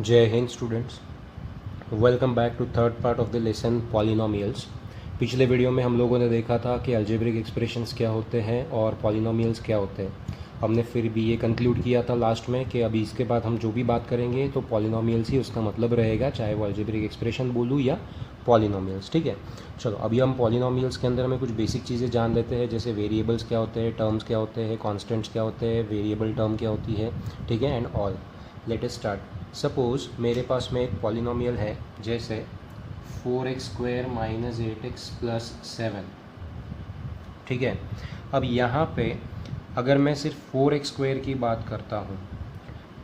जय हिंद students, welcome back to third part of the lesson polynomials. पिछले video में हम लोगों ने देखा था कि अलजेब्रिक एक्सप्रेशंस क्या होते हैं और पॉलिनोमियल्स क्या होते हैं। हमने फिर भी ये कंक्लूड किया था लास्ट में कि अभी इसके बाद हम जो भी बात करेंगे तो पॉलिनोमियल्स ही उसका मतलब रहेगा, चाहे वो अलजेब्रिक एक्सप्रेशन बोलूँ या पॉलिनोमियल्स। ठीक है, चलो अभी हम पॉलिनोमियल्स के अंदर में कुछ बेसिक चीज़ें जान लेते हैं, जैसे वेरिएबल्स क्या होते हैं, टर्म्स क्या होते हैं, कॉन्स्टेंट्स क्या होते हैं, वेरिएबल टर्म क्या होती है, ठीक है, and all. Let us start. Suppose मेरे पास में एक पॉलिनोमियल है, जैसे 4x² - 8x + 7। ठीक है, अब यहाँ पे अगर मैं सिर्फ 4x² की बात करता हूँ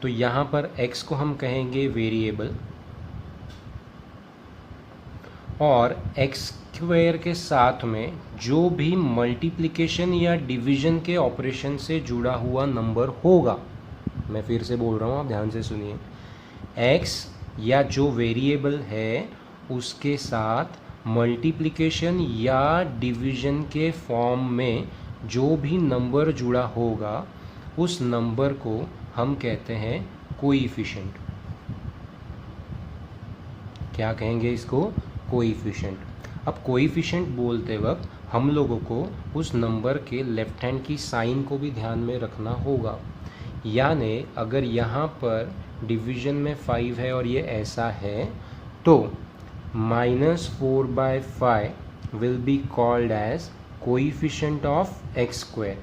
तो यहाँ पर x को हम कहेंगे वेरिएबल, और x² के साथ में जो भी मल्टीप्लिकेशन या डिवीजन के ऑपरेशन से जुड़ा हुआ नंबर होगा, मैं फिर से बोल रहा हूँ, आप ध्यान से सुनिए, x या जो वेरिएबल है उसके साथ मल्टीप्लिकेशन या डिवीजन के फॉर्म में जो भी नंबर जुड़ा होगा उस नंबर को हम कहते हैं कोएफिशिएंट। क्या कहेंगे इसको? कोएफिशिएंट। अब कोएफिशिएंट बोलते वक्त हम लोगों को उस नंबर के लेफ्ट हैंड की साइन को भी ध्यान में रखना होगा। यानी अगर यहाँ पर डिवीजन में 5 है और ये ऐसा है तो -4/5 will be called as coefficient of x²,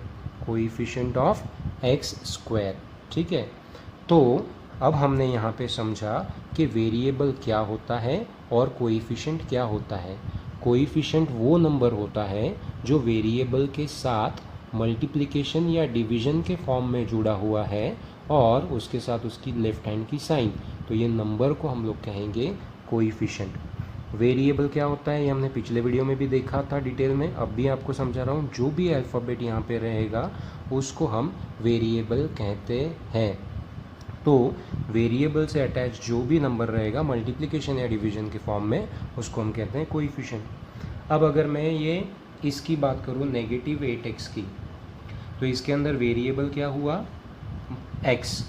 coefficient of x²। ठीक है, तो अब हमने यहाँ पे समझा कि वेरिएबल क्या होता है और कोएफिशिएंट क्या होता है। कोएफिशिएंट वो नंबर होता है जो वेरिएबल के साथ मल्टीप्लिकेशन या डिवीजन के फॉर्म में जुड़ा हुआ है और उसके साथ उसकी लेफ्ट हैंड की साइन, तो ये नंबर को हम लोग कहेंगे कोएफिशिएंट। वेरिएबल क्या होता है ये हमने पिछले वीडियो में भी देखा था डिटेल में, अब भी आपको समझा रहा हूँ। जो भी अल्फ़ाबेट यहाँ पे रहेगा उसको हम वेरिएबल कहते हैं। तो वेरिएबल से अटैच जो भी नंबर रहेगा मल्टीप्लिकेशन या डिवीजन के फॉर्म में, उसको हम कहते हैं कोएफिशिएंट। अब अगर मैं ये इसकी बात करूँ -8x की, तो इसके अंदर वेरिएबल क्या हुआ? x,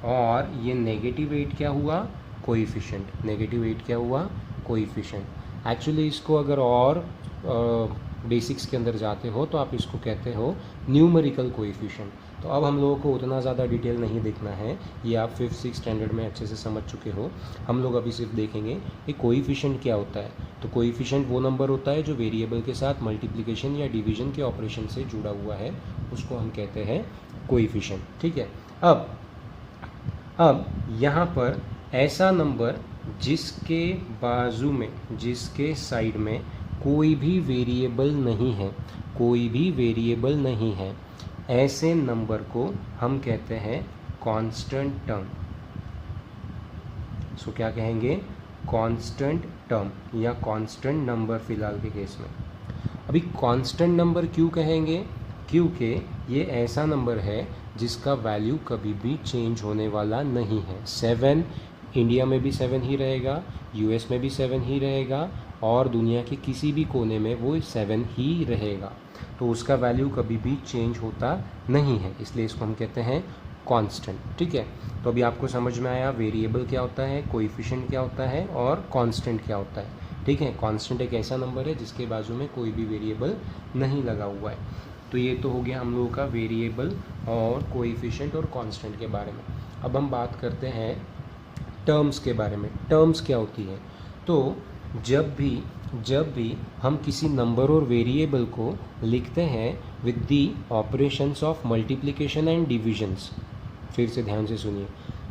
और ये -8 क्या हुआ? कोएफिशिएंट। -8 क्या हुआ? कोएफिशिएंट। एक्चुअली इसको अगर और बेसिक्स के अंदर जाते हो तो आप इसको कहते हो न्यूमेरिकल कोएफिशिएंट। तो अब हम लोगों को उतना ज़्यादा डिटेल नहीं देखना है, ये आप 5th-6th स्टैंडर्ड में अच्छे से समझ चुके हो। हम लोग अभी सिर्फ देखेंगे कि कोएफिशिएंट क्या होता है। तो कोएफिशिएंट वो नंबर होता है जो वेरिएबल के साथ मल्टीप्लिकेशन या डिवीजन के ऑपरेशन से जुड़ा हुआ है, उसको हम कहते हैं कोएफिशिएंट। ठीक है, अब यहाँ पर ऐसा नंबर जिसके बाजू में, जिसके साइड में कोई भी वेरिएबल नहीं है, कोई भी वेरिएबल नहीं है, ऐसे नंबर को हम कहते हैं कांस्टेंट टर्म। सो क्या कहेंगे? कांस्टेंट टर्म या कांस्टेंट नंबर फिलहाल के केस में। अभी कांस्टेंट नंबर क्यों कहेंगे? क्योंकि ये ऐसा नंबर है जिसका वैल्यू कभी भी चेंज होने वाला नहीं है। 7 इंडिया में भी 7 ही रहेगा, यूएस में भी 7 ही रहेगा, और दुनिया के किसी भी कोने में वो 7 ही रहेगा। तो उसका वैल्यू कभी भी चेंज होता नहीं है, इसलिए इसको हम कहते हैं कांस्टेंट। ठीक है, तो अभी आपको समझ में आया वेरिएबल क्या होता है, कोएफिशिएंट क्या होता है और कांस्टेंट क्या होता है। ठीक है, कांस्टेंट एक ऐसा नंबर है जिसके बाजू में कोई भी वेरिएबल नहीं लगा हुआ है। तो ये तो हो गया हम लोगों का वेरिएबल और कोएफिशिएंट और कांस्टेंट के बारे में। अब हम बात करते हैं टर्म्स के बारे में। टर्म्स क्या होती है? तो जब भी हम किसी नंबर और वेरिएबल को लिखते हैं with the operations of multiplication and divisions, फिर से ध्यान से सुनिए,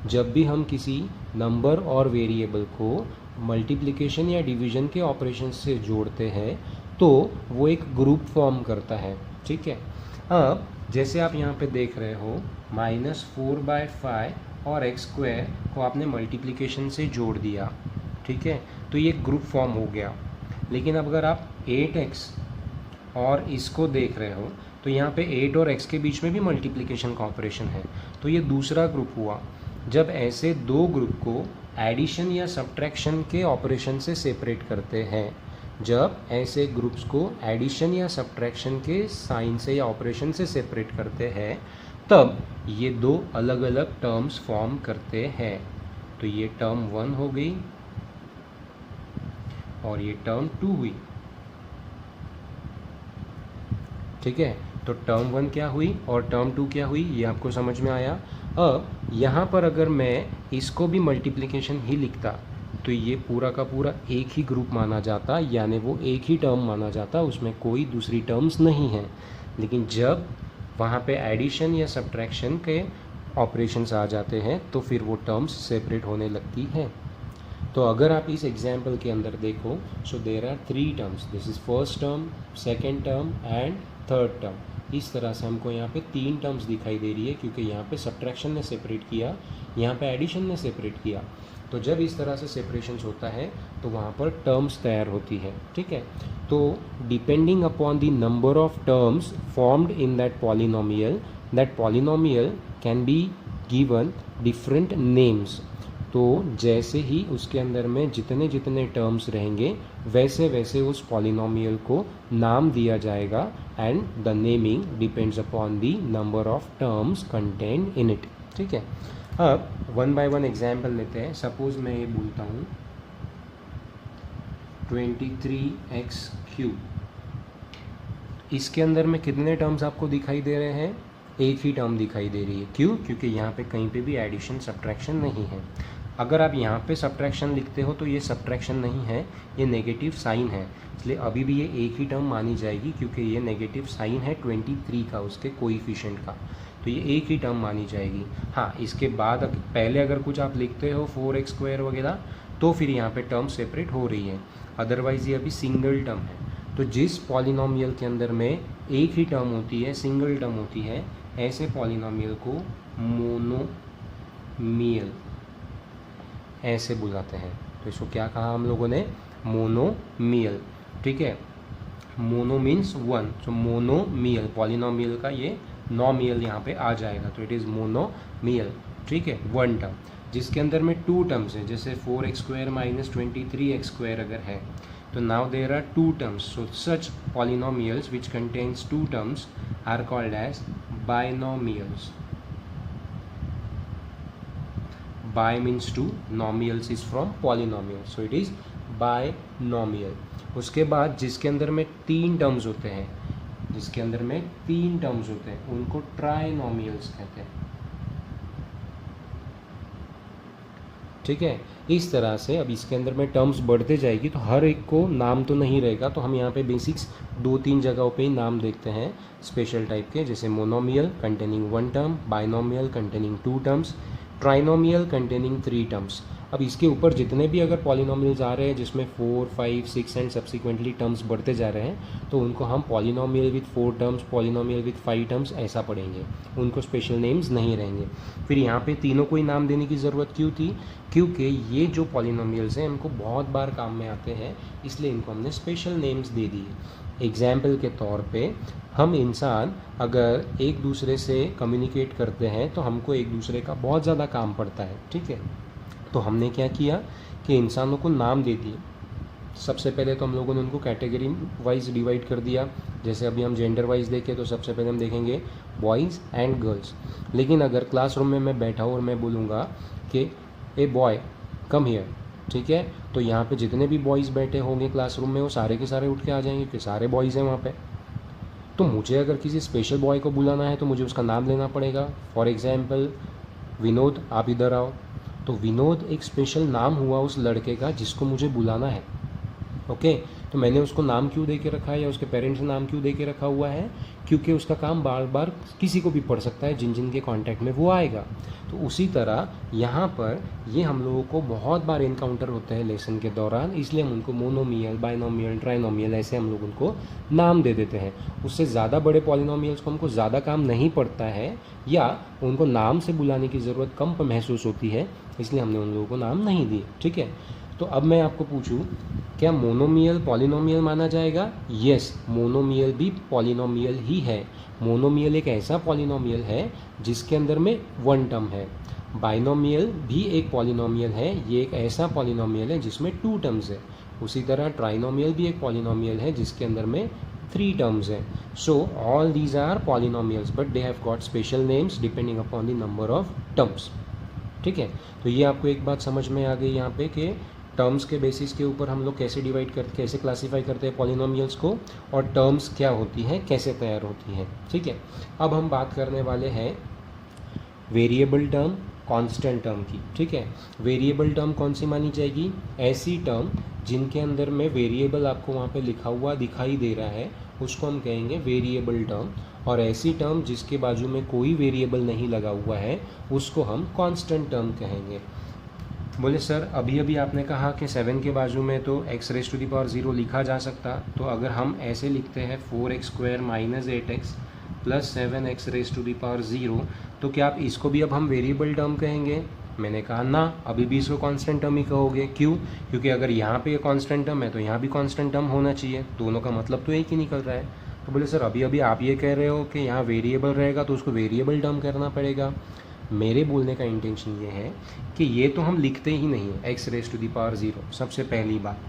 जब भी हम किसी नंबर और वेरिएबल को मल्टीप्लिकेशन या डिवीजन के ऑपरेशन से जोड़ते हैं तो वो एक ग्रुप फॉर्म करता है। ठीक है, अब जैसे आप यहाँ पे देख रहे हो -4/5 और x² को आपने मल्टीप्लिकेशन से जोड़ दिया। ठीक है, तो ये ग्रुप फॉर्म हो गया। लेकिन अब अगर आप 8x और इसको देख रहे हो तो यहाँ पे 8 और x के बीच में भी मल्टीप्लिकेशन का ऑपरेशन है, तो ये दूसरा ग्रुप हुआ। जब ऐसे दो ग्रुप को एडिशन या सब्ट्रैक्शन के ऑपरेशन से सेपरेट करते हैं, जब ऐसे ग्रुप्स को एडिशन या सब्ट्रैक्शन के साइन से या ऑपरेशन से सेपरेट करते हैं, तब ये दो अलग अलग टर्म्स फॉर्म करते हैं। तो तो ये टर्म 1 हो गई और ये टर्म 2 हुई, ठीक है। तो टर्म 1 क्या हुई और टर्म 2 क्या हुई, ये आपको समझ में आया। अब यहाँ पर अगर मैं इसको भी मल्टीप्लिकेशन ही लिखता तो ये पूरा का पूरा एक ही ग्रुप माना जाता, यानी वो एक ही टर्म माना जाता, उसमें कोई दूसरी टर्म्स नहीं हैं। लेकिन जब वहाँ पे एडिशन या सब्ट्रैक्शन के ऑपरेशंस आ जाते हैं तो फिर वो टर्म्स सेपरेट होने लगती हैं। तो अगर आप इस एग्जाम्पल के अंदर देखो, so there are 3 terms, this is first term, second term and third term. इस तरह से हमको यहाँ पे 3 टर्म्स दिखाई दे रही है, क्योंकि यहाँ पे सब्ट्रैक्शन ने सेपरेट किया, यहाँ पे एडिशन ने सेपरेट किया। तो जब इस तरह से सेपरेशंस होता है तो वहाँ पर टर्म्स तैयार होती है, ठीक है। तो depending upon the number of terms formed in that polynomial can be given different names. तो जैसे ही उसके अंदर में जितने जितने टर्म्स रहेंगे वैसे वैसे उस पॉलिनोमियल को नाम दिया जाएगा, and the naming depends upon the number of terms contained in it, ठीक है। अब 1 बाय 1 एग्जाम्पल लेते हैं। सपोज मैं ये बोलता हूँ 23x³, इसके अंदर में कितने टर्म्स आपको दिखाई दे रहे हैं, एक ही टर्म दिखाई दे रही है। क्यों? क्योंकि यहाँ पे कहीं पे भी एडिशन सब्ट्रैक्शन नहीं है। अगर आप यहाँ पे सब्ट्रैक्शन लिखते हो तो ये सब्ट्रैक्शन नहीं है, ये नेगेटिव साइन है, इसलिए अभी भी ये एक ही टर्म मानी जाएगी, क्योंकि ये नेगेटिव साइन है 23 का, उसके कोएफिशिएंट का, तो ये एक ही टर्म मानी जाएगी। हाँ, इसके बाद पहले अगर कुछ आप लिखते हो 4x² वगैरह तो फिर यहाँ पे टर्म सेपरेट हो रही है, अदरवाइज़ ये अभी सिंगल टर्म है। तो जिस पॉलिनोमियल के अंदर में एक ही टर्म होती है, सिंगल टर्म होती है, ऐसे पॉलिनोमियल को मोनोमियल ऐसे बुलाते हैं। तो इसको क्या कहा हम लोगों ने, मोनोमियल, ठीक है। मोनो मीन्स 1, तो मोनोमियल पॉलिनोमियल का ये नॉमियल यहाँ पे आ जाएगा, तो इट इज़ मोनोमियल, ठीक है। 1 टर्म जिसके अंदर में 2 टर्म्स है, जैसे 4x² माइनस 23x² अगर है तो now there are 2 terms, so such polynomials which contains 2 terms are called as binomials. Bi means 2, nomials is from polynomial, so it is binomial। उसके बाद जिसके अंदर में 3 टर्म्स होते हैं, जिसके अंदर में 3 टर्म्स होते हैं उनको ट्राइनोमियल्स कहते हैं, ठीक है। इस तरह से अब इसके अंदर में टर्म्स बढ़ते जाएगी तो हर एक को नाम तो नहीं रहेगा, तो हम यहाँ पे बेसिक्स 2-3 जगहों पे ही नाम देखते हैं स्पेशल टाइप के, जैसे monomial containing 1 term, binomial containing 2 terms, trinomial containing 3 terms. अब इसके ऊपर जितने भी अगर पॉलिनोमियल्स आ रहे हैं जिसमें 4, 5, 6 एंड सब्सिक्वेंटली टर्म्स बढ़ते जा रहे हैं तो उनको हम polynomial with 4 terms, polynomial with 5 terms ऐसा पढ़ेंगे, उनको स्पेशल नेम्स नहीं रहेंगे। फिर यहाँ पे तीनों को ही नाम देने की ज़रूरत क्यों थी, क्योंकि ये जो पॉलिनोमियल्स हैं इनको बहुत बार काम में आते हैं, इसलिए इनको हमने स्पेशल नेम्स दे दिए। एग्जाम्पल के तौर पे हम इंसान अगर एक दूसरे से कम्युनिकेट करते हैं तो हमको एक दूसरे का बहुत ज़्यादा काम पड़ता है, ठीक है। तो हमने क्या किया कि इंसानों को नाम दे दिए। सबसे पहले तो हम लोगों ने उनको कैटेगरी वाइज डिवाइड कर दिया, जैसे अभी हम जेंडर वाइज देखें तो सबसे पहले हम देखेंगे बॉयज़ एंड गर्ल्स। लेकिन अगर क्लासरूम में मैं बैठा हूँ और मैं बोलूँगा कि ए बॉय कम हियर, ठीक है, तो यहाँ पे जितने भी बॉयज़ बैठे होंगे क्लासरूम में वो सारे के सारे उठ के आ जाएंगे कि सारे बॉयज़ हैं वहाँ पे। तो मुझे अगर किसी स्पेशल बॉय को बुलाना है तो मुझे उसका नाम लेना पड़ेगा। फॉर एग्जांपल विनोद, आप इधर आओ, तो विनोद एक स्पेशल नाम हुआ उस लड़के का जिसको मुझे बुलाना है, ओके। तो मैंने उसको नाम क्यों दे के रखा है या उसके पेरेंट्स ने नाम क्यों दे के रखा हुआ है, क्योंकि उसका काम बार बार किसी को भी पड़ सकता है जिन जिन के कांटेक्ट में वो आएगा। तो उसी तरह यहाँ पर ये हम लोगों को बहुत बार इनकाउंटर होते हैं लेसन के दौरान, इसलिए हम उनको मोनोमियल, बाइनोमियल, ट्राइनोमियल ऐसे हम लोग उनको नाम दे देते हैं। उससे ज़्यादा बड़े पॉलिनोमियल्स को हमको ज़्यादा काम नहीं पड़ता है या उनको नाम से बुलाने की ज़रूरत कम महसूस होती है, इसलिए हमने उन लोगों को नाम नहीं दिए, ठीक है। तो अब मैं आपको पूछूं, क्या मोनोमियल पॉलिनोमियल माना जाएगा? यस, मोनोमियल भी पॉलिनोमियल ही है। मोनोमियल एक ऐसा पॉलिनोमियल है जिसके अंदर में 1 टर्म है। बाइनोमियल भी एक पॉलिनोमियल है, ये एक ऐसा पॉलिनोमियल है जिसमें 2 टर्म्स है। उसी तरह ट्राइनोमियल भी एक पॉलिनोमियल है जिसके अंदर में 3 टर्म्स है। So all these are polynomials but they have got special names depending upon the number of terms, ठीक है। तो ये आपको एक बात समझ में आ गई यहाँ पे कि टर्म्स के बेसिस के ऊपर हम लोग कैसे डिवाइड करते, कैसे क्लासीफाई करते हैं पॉलिनोमियल्स को, और टर्म्स क्या होती हैं, कैसे तैयार होती हैं। ठीक है, अब हम बात करने वाले हैं वेरिएबल टर्म, कांस्टेंट टर्म की। ठीक है, वेरिएबल टर्म कौन सी मानी जाएगी? ऐसी टर्म जिनके अंदर में वेरिएबल आपको वहाँ पे लिखा हुआ दिखाई दे रहा है उसको हम कहेंगे वेरिएबल टर्म, और ऐसी टर्म जिसके बाजू में कोई वेरिएबल नहीं लगा हुआ है उसको हम कांस्टेंट टर्म कहेंगे। बोले सर अभी अभी आपने कहा कि 7 के बाजू में तो x⁻0 लिखा जा सकता, तो अगर हम ऐसे लिखते हैं 4x² - 8x + 7x⁻0, तो क्या आप इसको भी अब हम वेरिएबल टर्म कहेंगे? मैंने कहा ना, अभी भी इसको कांस्टेंट टर्म ही कहोगे। क्यों? क्योंकि अगर यहाँ पे कांस्टेंट टर्म है तो यहाँ भी कांस्टेंट टर्म होना चाहिए, दोनों का मतलब तो एक ही निकल रहा है। तो बोले सर अभी अभी आप ये कह रहे हो कि यहाँ वेरिएबल रहेगा तो उसको वेरिएबल टर्म करना पड़ेगा। मेरे बोलने का इंटेंशन ये है कि ये तो हम लिखते ही नहीं है x⁻0, सबसे पहली बात।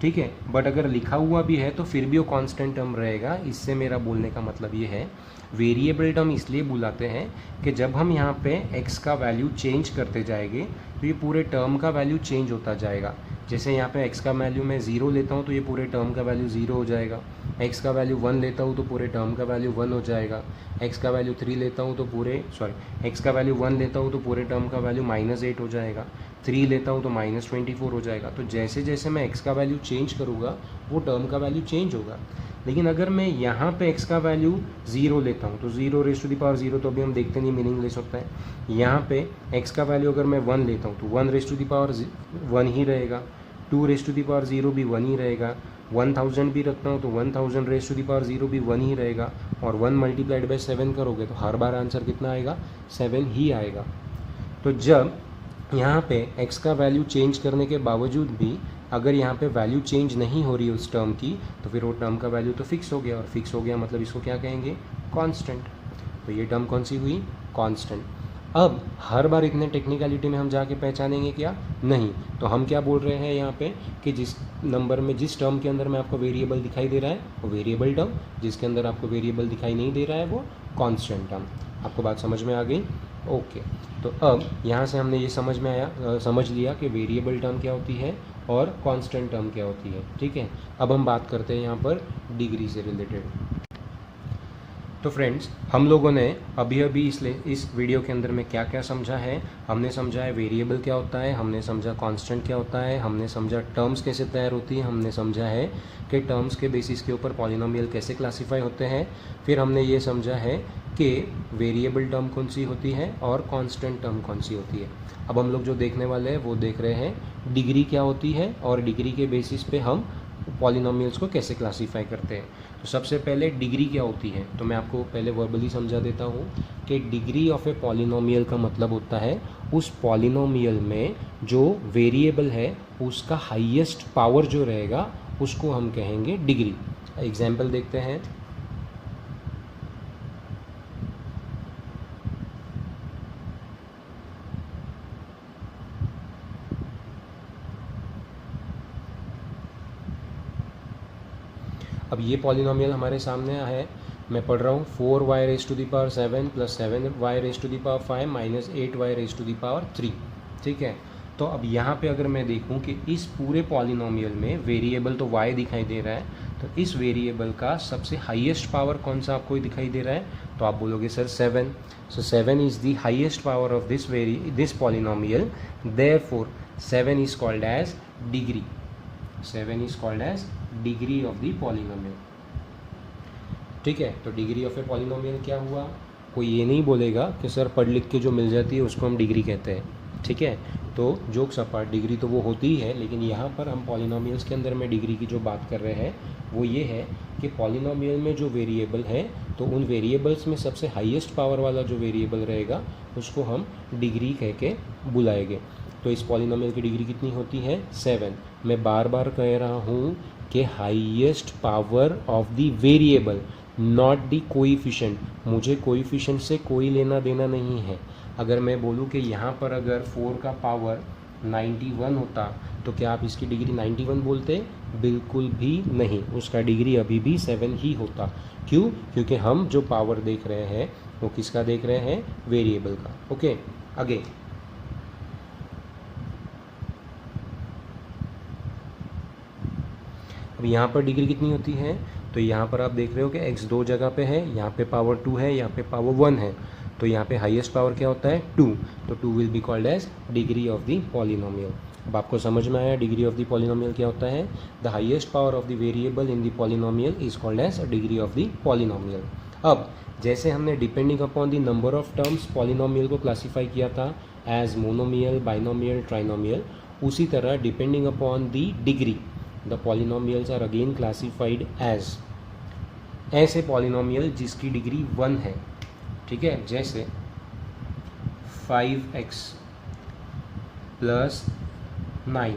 ठीक है, बट अगर लिखा हुआ भी है तो फिर भी वो कांस्टेंट टर्म रहेगा। इससे मेरा बोलने का मतलब ये है, वेरिएबल टर्म इसलिए बुलाते हैं कि जब हम यहाँ पे x का वैल्यू चेंज करते जाएंगे तो ये पूरे टर्म का वैल्यू चेंज होता जाएगा। जैसे यहाँ पे x का वैल्यू मैं 0 लेता हूँ तो ये पूरे टर्म का वैल्यू 0 हो जाएगा, x का वैल्यू 1 लेता हूँ तो पूरे टर्म का वैल्यू 1 हो जाएगा, x का वैल्यू 3 लेता हूँ तो x का वैल्यू 1 लेता हूँ तो पूरे टर्म का वैल्यू -8 हो जाएगा, 3 लेता हूँ तो -24 हो जाएगा। तो जैसे जैसे मैं x का वैल्यू चेंज करूँगा वो टर्म का वैल्यू चेंज होगा। लेकिन अगर मैं यहाँ पे x का वैल्यू 0 लेता हूँ तो 0⁻0 तो अभी हम देखते नहीं, मीनिंगलेस होता है। यहाँ पे x का वैल्यू अगर मैं 1 लेता हूँ तो 1⁻1 ही रहेगा, 2⁻0 भी 1 ही रहेगा, 1000 भी रखता हूँ तो 1000⁻0 भी 1 ही रहेगा, और 1 × 7 करोगे तो हर बार आंसर कितना आएगा? 7 ही आएगा। तो जब यहाँ पे x का वैल्यू चेंज करने के बावजूद भी अगर यहाँ पे वैल्यू चेंज नहीं हो रही है उस टर्म की, तो फिर वो टर्म का वैल्यू तो फिक्स हो गया, और फिक्स हो गया मतलब इसको क्या कहेंगे? कांस्टेंट। तो ये टर्म कौन सी हुई? कांस्टेंट। अब हर बार इतने टेक्निकलिटी में हम जाके पहचानेंगे क्या? नहीं। तो हम क्या बोल रहे हैं यहाँ पे कि जिस नंबर में, जिस टर्म के अंदर में आपको वेरिएबल दिखाई दे रहा है वो वेरिएबल टर्म, जिसके अंदर आपको वेरिएबल दिखाई नहीं दे रहा है वो कांस्टेंट टर्म। आपको बात समझ में आ गई? ओके। तो अब यहाँ से हमने ये समझ लिया कि वेरिएबल टर्म क्या होती है और कांस्टेंट टर्म क्या होती है। ठीक है, अब हम बात करते हैं यहाँ पर डिग्री से रिलेटेड। तो फ्रेंड्स, हम लोगों ने अभी अभी इस वीडियो के अंदर में क्या क्या समझा है? हमने समझा है वेरिएबल क्या होता है, हमने समझा कांस्टेंट क्या होता है, हमने समझा टर्म्स कैसे तैयार होती है, हमने समझा है कि टर्म्स के बेसिस के ऊपर पॉलिनोमियल कैसे क्लासीफाई होते हैं, फिर हमने ये समझा है कि वेरिएबल टर्म कौन सी होती है और कांस्टेंट टर्म कौन सी होती है। अब हम लोग जो देखने वाले हैं वो देख रहे हैं डिग्री क्या होती है और डिग्री के बेसिस पे हम पॉलिनोमियल्स को कैसे क्लासीफाई करते हैं। तो सबसे पहले डिग्री क्या होती है, तो मैं आपको पहले वर्बली समझा देता हूँ कि डिग्री ऑफ ए पॉलिनोमियल का मतलब होता है उस पॉलिनोमियल में जो वेरिएबल है उसका हाईएस्ट पावर जो रहेगा उसको हम कहेंगे डिग्री। एग्जाम्पल देखते हैं। अब ये पॉलिनोमियल हमारे सामने है, मैं पढ़ रहा हूँ 4y⁻7 + 7y⁵ -8y⁻3। ठीक है, तो अब यहाँ पे अगर मैं देखूँ कि इस पूरे पॉलिनोमियल में वेरिएबल तो y दिखाई दे रहा है, तो इस वेरिएबल का सबसे हाईएस्ट पावर कौन सा आपको दिखाई दे रहा है? तो आप बोलोगे sir 7। So 7 is the highest power of this polynomial, therefore 7 is called as degree. 7 is called as degree of the polynomial. ठीक है, तो डिग्री ऑफ ए पॉलिनोमियल क्या हुआ? कोई ये नहीं बोलेगा कि सर पढ़ लिख के जो मिल जाती है उसको हम डिग्री कहते हैं। ठीक है, तो जोक्स अपार्ट, डिग्री तो वो होती ही है, लेकिन यहाँ पर हम पॉलिनोमियल्स के अंदर में डिग्री की जो बात कर रहे हैं वो ये है कि पॉलिनोमियल में जो वेरिएबल है तो उन वेरिएबल्स में सबसे हाईएस्ट पावर वाला जो वेरिएबल रहेगा उसको हम डिग्री कह के बुलाएंगे। तो इस पॉलिनोमियल की डिग्री कितनी होती है? 7। मैं बार बार कह रहा हूँ कि highest power of the variable, not the coefficient. मुझे कोएफिशिएंट से कोई लेना देना नहीं है। अगर मैं बोलूँ कि यहाँ पर अगर 4 का पावर 91 होता तो क्या आप इसकी डिग्री 91 बोलते? बिल्कुल भी नहीं, उसका डिग्री अभी भी 7 ही होता। क्यों? क्योंकि हम जो पावर देख रहे हैं वो किसका देख रहे हैं? वेरिएबल का। ओके, आगे अब यहाँ पर डिग्री कितनी होती है, तो यहाँ पर आप देख रहे हो कि x 2 जगह पे है, यहाँ पे पावर 2 है, यहाँ पे पावर 1 है, तो यहाँ पे हाईएस्ट पावर क्या होता है 2, तो 2 will be called as degree of the polynomial. अब आपको समझ में आया डिग्री ऑफ द पॉलिनोमियल क्या होता है। The highest power of the variable in the polynomial is called as degree of the polynomial. अब जैसे हमने depending upon the number of terms polynomial को क्लासीफाई किया था एज मोनोमियल, बाइनोमियल, ट्राइनोमियल, उसी तरह depending upon the degree the polynomials are again classified as ऐसे polynomial जिसकी डिग्री 1 है, ठीक है, जैसे 5x प्लस 9।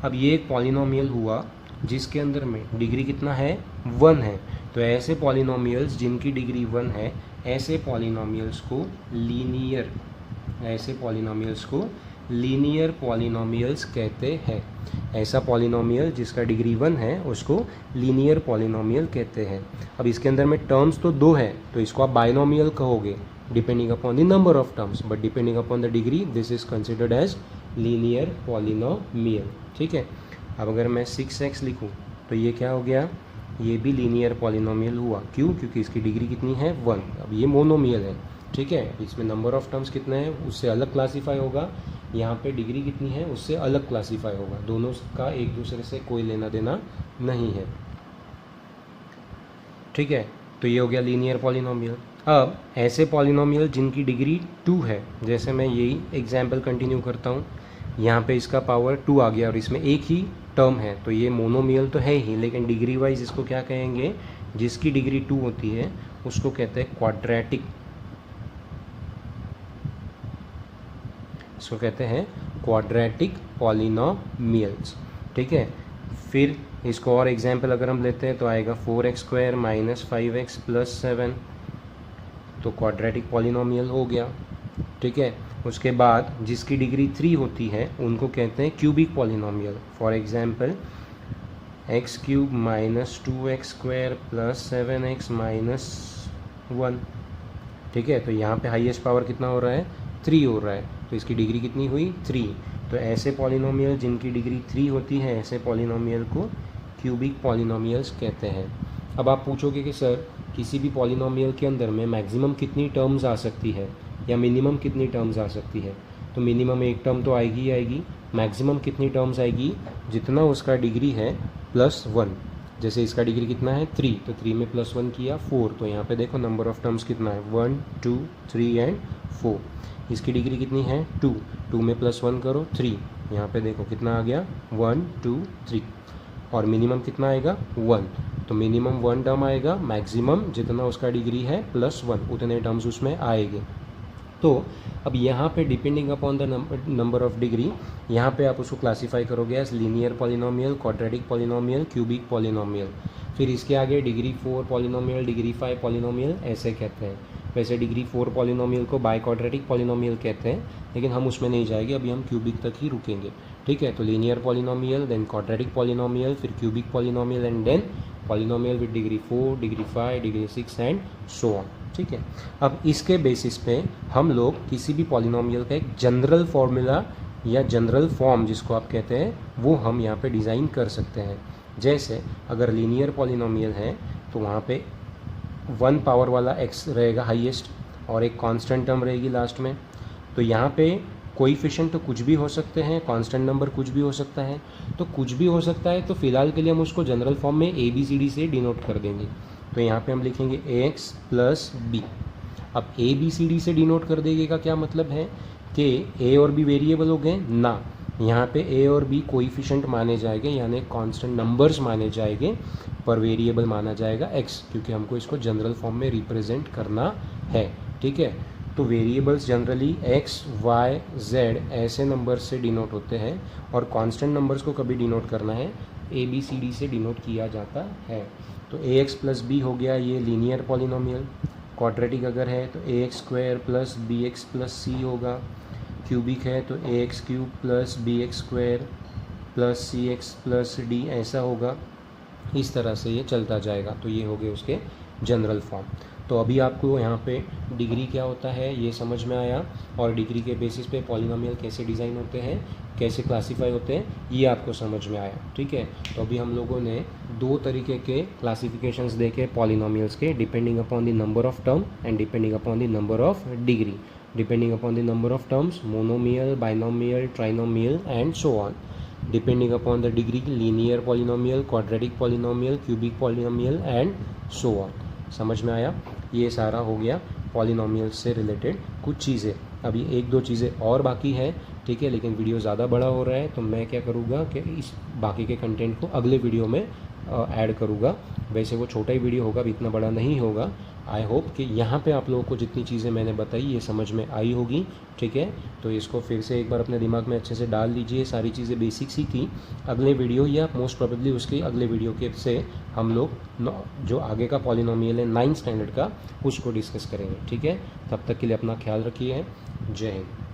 अब ये एक पॉलिनोमियल हुआ जिसके अंदर में डिग्री कितना है 1 है, तो ऐसे पॉलिनोमियल्स जिनकी डिग्री 1 है ऐसे पॉलिनोमियल्स को लीनियर पॉलिनोमियल्स कहते हैं। ऐसा पॉलिनोमियल जिसका डिग्री 1 है उसको लीनियर पॉलिनोमियल कहते हैं। अब इसके अंदर में टर्म्स तो 2 है तो इसको आप बाइनोमियल कहोगे depending upon the number of terms, but depending upon the degree this is considered as linear polynomial, ठीक है। अब अगर मैं 6x लिखूँ तो ये क्या हो गया, ये भी लीनियर पॉलिनोमियल हुआ। क्यों? क्योंकि इसकी डिग्री कितनी है 1। अब ये मोनोमियल है, ठीक है, इसमें नंबर ऑफ टर्म्स कितने हैं उससे अलग क्लासीफाई होगा, यहाँ पे डिग्री कितनी है उससे अलग क्लासीफाई होगा, दोनों का एक दूसरे से कोई लेना देना नहीं है, ठीक है। तो ये हो गया लीनियर पॉलिनोमियल। अब ऐसे पॉलिनोमियल जिनकी डिग्री 2 है, जैसे मैं यही एग्जाम्पल कंटिन्यू करता हूँ, यहाँ पे इसका पावर 2 आ गया और इसमें एक ही टर्म है, तो ये मोनोमियल तो है ही, लेकिन डिग्री वाइज इसको क्या कहेंगे, जिसकी डिग्री 2 होती है उसको कहते हैं क्वाड्रेटिक, इसको कहते हैं क्वाड्रेटिक पॉलिनोमियल्स, ठीक है। फिर इसको और एग्जाम्पल अगर हम लेते हैं तो आएगा 4x² माइनस 5x प्लस 7, तो क्वाड्रेटिक पॉलिनोमियल हो गया, ठीक है। उसके बाद जिसकी डिग्री 3 होती है उनको कहते हैं cubic polynomial. For example x³ minus 2x² plus 7x minus 1, ठीक है। तो यहाँ पे हाईएस्ट पावर कितना हो रहा है 3 हो रहा है, तो इसकी डिग्री कितनी हुई 3। तो ऐसे पॉलिनोमियल जिनकी डिग्री 3 होती है ऐसे पॉलिनोमियल को क्यूबिक पॉलिनोमियल्स कहते हैं। अब आप पूछोगे कि सर किसी भी पॉलिनोमियल के अंदर में मैक्सिमम कितनी टर्म्स आ सकती है या मिनिमम कितनी टर्म्स आ सकती है, तो मिनिमम एक टर्म तो आएगी ही आएगी, मैक्सिमम कितनी टर्म्स आएगी, जितना उसका डिग्री है +1। जैसे इसका डिग्री कितना है 3, तो 3 में +1 किया 4, तो यहाँ पे देखो नंबर ऑफ टर्म्स कितना है 1 2 3 एंड 4। इसकी डिग्री कितनी है 2, 2 में +1 करो 3, यहाँ पे देखो कितना आ गया 1 2 3, और मिनिमम कितना आएगा 1, तो मिनिमम 1 टर्म आएगा, मैक्सिमम जितना उसका डिग्री है +1 उतने टर्म्स उसमें आएंगे। तो अब यहाँ पे depending upon the number of degree यहाँ पे आप उसको क्लासीफाई करोगे as linear polynomial, quadratic polynomial, cubic polynomial. फिर इसके आगे डिग्री 4 पॉलिनोमियल, डिग्री 5 पॉलिनोमियल ऐसे कहते हैं। वैसे डिग्री 4 पॉलिनोमियल को बाई क्वाड्रेटिक पॉलिनोमियल कहते हैं, लेकिन हम उसमें नहीं जाएंगे, अभी हम क्यूबिक तक ही रुकेंगे, ठीक है। तो linear polynomial, then quadratic polynomial, फिर cubic polynomial and then polynomial with degree 4, degree 5, degree 6 and so on, ठीक है। अब इसके बेसिस पे हम लोग किसी भी पॉलिनोमियल का एक जनरल फॉर्मूला या जनरल फॉर्म जिसको आप कहते हैं वो हम यहाँ पे डिज़ाइन कर सकते हैं। जैसे अगर लीनियर पॉलिनोमियल है तो वहाँ पे 1 पावर वाला x रहेगा हाईएस्ट और एक कांस्टेंट टर्म रहेगी लास्ट में। तो यहाँ पे कोएफिशिएंट तो कुछ भी हो सकते हैं, कांस्टेंट नंबर कुछ भी हो सकता है, तो कुछ भी हो सकता है, तो फिलहाल के लिए हम उसको जनरल फॉर्म में ABCD से डिनोट कर देंगे। तो यहाँ पे हम लिखेंगे AX प्लस B। अब ABCD से डिनोट कर देंगे का क्या मतलब है कि A और B वेरिएबल हो गए ना, यहाँ पे A और B कोएफिशिएंट माने जाएंगे, यानी कांस्टेंट नंबर्स माने जाएंगे, पर वेरिएबल माना जाएगा x, क्योंकि हमको इसको जनरल फॉर्म में रिप्रेजेंट करना है, ठीक है। तो variables generally x, y, z ऐसे नंबर से डिनोट होते हैं, और कांस्टेंट नंबर्स को कभी डिनोट करना है ABCD से डिनोट किया जाता है। तो AX प्लस B हो गया ये लीनियर पॉलिनोमियल। क्वाड्रेटिक अगर है तो AX² plus BX plus C होगा। क्यूबिक है तो AX³ plus BX² plus CX plus D ऐसा होगा। इस तरह से ये चलता जाएगा। तो ये हो गए उसके जनरल फॉर्म। तो अभी आपको यहाँ पे डिग्री क्या होता है ये समझ में आया, और डिग्री के बेसिस पे पॉलिनोमियल कैसे डिज़ाइन होते हैं, कैसे क्लासीफाई होते हैं, ये आपको समझ में आया। ठीक है, तो अभी हम लोगों ने 2 तरीके के क्लासिफिकेशंस देखे पॉलिनोमियल्स के, depending upon the number of term and depending upon the number of degree. Depending upon the number of terms monomial, binomial, trinomial and so on. Depending upon the degree linear polynomial, quadratic polynomial, cubic polynomial and so on. समझ में आया? ये सारा हो गया polynomial से related कुछ चीज़ें। अभी 1-2 चीज़ें और बाकी है, ठीक है, लेकिन वीडियो ज़्यादा बड़ा हो रहा है तो मैं क्या करूँगा कि इस बाकी के कंटेंट को अगले वीडियो में ऐड करूँगा। वैसे वो छोटा ही वीडियो होगा, अभी इतना बड़ा नहीं होगा। आई होप कि यहाँ पे आप लोगों को जितनी चीज़ें मैंने बताई ये समझ में आई होगी। ठीक है, तो इसको फिर से एक बार अपने दिमाग में अच्छे से डाल लीजिए। सारी चीज़ें बेसिक सी थी। अगले वीडियो या मोस्ट प्रोबेबली उसके अगले वीडियो के से हम लोग जो आगे का पॉलिनोमियल है 9th स्टैंडर्ड का, उसको डिस्कस करेंगे। ठीक है, तब तक के लिए अपना ख्याल रखिए। जय हिंद।